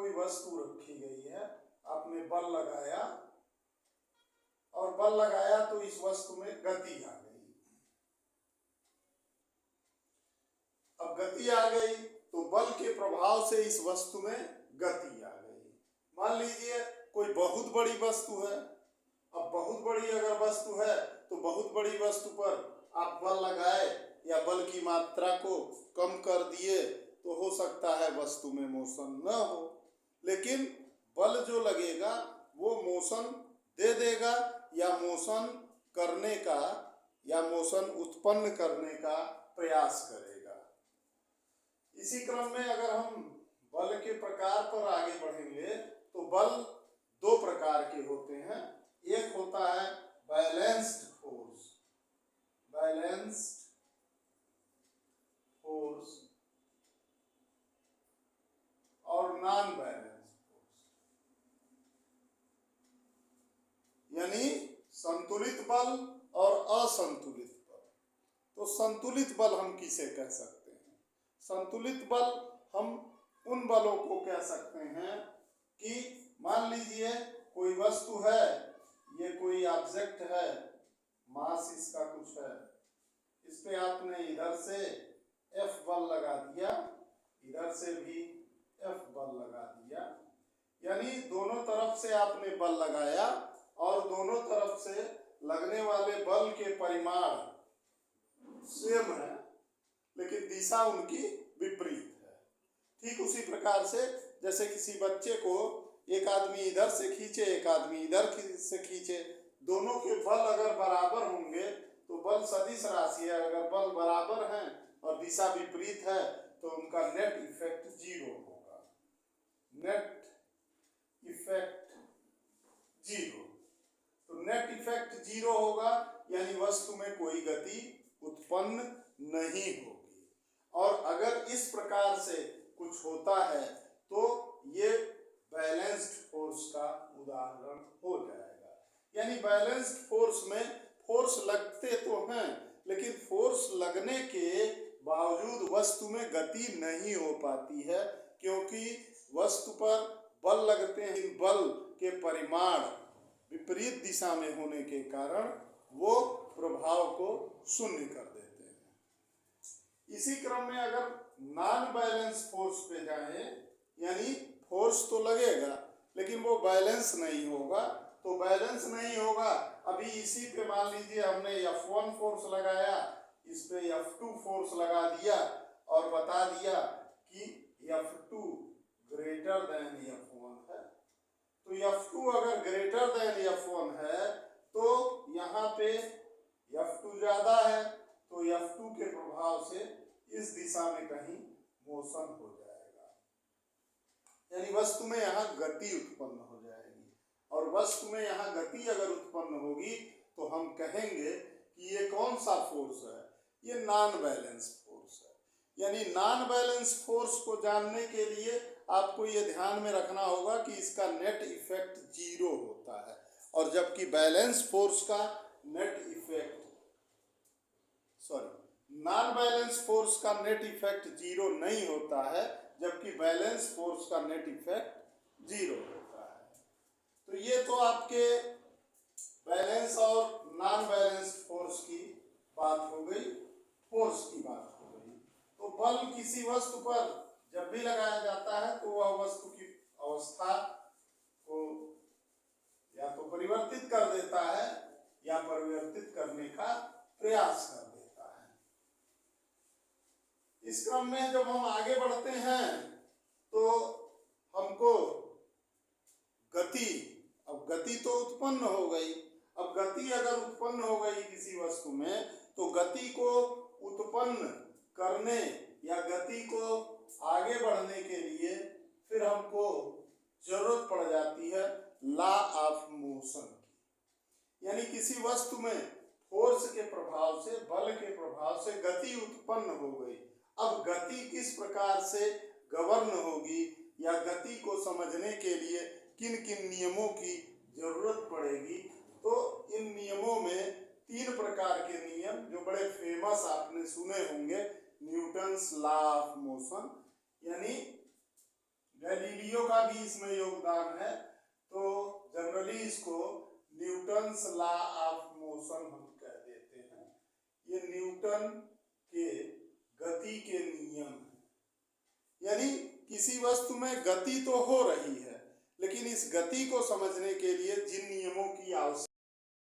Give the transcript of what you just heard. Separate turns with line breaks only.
कोई वस्तु रखी गई है, आपने बल लगाया और बल लगाया तो इस वस्तु में गति आ गई। अब गति आ गई तो बल के प्रभाव से इस वस्तु में गति आ गई। मान लीजिए कोई बहुत बड़ी वस्तु है। अब बहुत बड़ी अगर वस्तु है तो बहुत बड़ी वस्तु पर आप बल लगाए या बल की मात्रा को कम कर दिए तो हो सकता है वस्तु में मोशन न हो, लेकिन बल जो लगेगा वो मोशन दे देगा या मोशन करने का या मोशन उत्पन्न करने का प्रयास करेगा। इसी क्रम में अगर हम बल के प्रकार पर आगे बढ़ेंगे तो बल दो प्रकार के होते हैं। एक होता है बैलेंस्ड फोर्स, बैलेंस्ड फोर्स और नॉन बैलेंस्ड फोर्स, यानी संतुलित बल और असंतुलित बल। तो संतुलित बल हम किसे कह सकते हैं? संतुलित बल हम उन बलों को कह सकते हैं कि मान लीजिए कोई वस्तु है, ये कोई ऑब्जेक्ट है, मास इसका कुछ है, इस पे आपने इधर से F बल लगा दिया, इधर से भी F बल लगा दिया, यानी दोनों तरफ से आपने बल लगाया और दोनों तरफ से लगने वाले बल के परिमाण सेम है लेकिन दिशा उनकी विपरीत है। ठीक उसी प्रकार से जैसे किसी बच्चे को एक आदमी इधर से खींचे, एक आदमी इधर से खींचे, दोनों के बल अगर बराबर होंगे तो बल सदिश राशि है। अगर बल बराबर हैं और दिशा विपरीत है तो उनका नेट इफेक्ट जीरो होगा, नेट इफेक्ट जीरो। तो नेट इफेक्ट जीरो होगा यानी वस्तु में कोई गति उत्पन्न नहीं होगी। और अगर इस प्रकार से कुछ होता है तो ये बैलेंस्ड फोर्स का उदाहरण हो जाएगा। यानी बैलेंस्ड फोर्स में फोर्स लगते तो हैं लेकिन फोर्स लगने के बावजूद वस्तु में गति नहीं हो पाती है, क्योंकि वस्तु पर बल लगते हैं। इन बल के परिमाण विपरीत दिशा में होने के कारण वो प्रभाव को शून्य कर देते हैं। इसी क्रम में अगर नॉन बैलेंस फोर्स पे जाए, यानी फोर्स तो लगेगा लेकिन वो बैलेंस नहीं होगा, तो बैलेंस नहीं होगा। अभी इसी पे मान लीजिए हमने F1 फोर्स लगाया, इस पे F2 फोर्स लगा दिया और बता दिया कि F2 ग्रेटर देन F1 है। तो F2 अगर ग्रेटर देन F1 है तो यहाँ पे F2 ज्यादा है तो F2 के प्रभाव से इस दिशा में कहीं मोशन हो जाएगा, यानी वस्तु में यहाँ गति उत्पन्न हो जाएगी। और वस्तु में यहाँ गति अगर उत्पन्न होगी तो हम कहेंगे कि ये कौन सा फोर्स है? ये नॉन बैलेंस फोर्स है। यानी नॉन बैलेंस फोर्स को जानने के लिए आपको ये ध्यान में रखना होगा कि इसका नेट इफेक्ट जीरो होता है, और जबकि बैलेंस फोर्स का net effect non balance force का नेट इफेक्ट जीरो नहीं होता है, जबकि बैलेंस फोर्स का नेट इफेक्ट जीरो होता है। तो ये तो आपके बैलेंस और नॉन बैलेंस फोर्स की बात हो गई, फोर्स की बात हो गई। तो बल किसी वस्तु पर जब भी लगाया जाता है तो वह वस्तु की अवस्था को या तो परिवर्तित कर देता है या परिवर्तित करने का प्रयास कर देता है। इस क्रम में जब हम आगे बढ़ते हैं तो हमको गति, अब गति तो उत्पन्न हो गई। अब गति अगर उत्पन्न हो गई किसी वस्तु में तो गति को उत्पन्न करने या गति को आगे बढ़ने के लिए फिर हमको जरूरत पड़ जाती है लॉ ऑफ मोशन की। यानी किसी वस्तु में फोर्स के प्रभाव से, बल के प्रभाव से गति उत्पन्न हो गई। अब गति किस प्रकार से गवर्न होगी या गति को समझने के लिए किन किन नियमों की जरूरत पड़ेगी, तो इन नियमों में तीन प्रकार के नियम जो बड़े फेमस आपने सुने होंगे, न्यूटन्स लॉ ऑफ मोशन, यानी गैलीलियो का भी इसमें योगदान है। तो जनरली इसको न्यूटन्स लॉ ऑफ मोशन हम कह देते हैं। ये न्यूटन के गति के नियम हैं। यानी किसी वस्तु में गति तो हो रही है, लेकिन इस गति को समझने के लिए जिन नियमों की आवश्यकता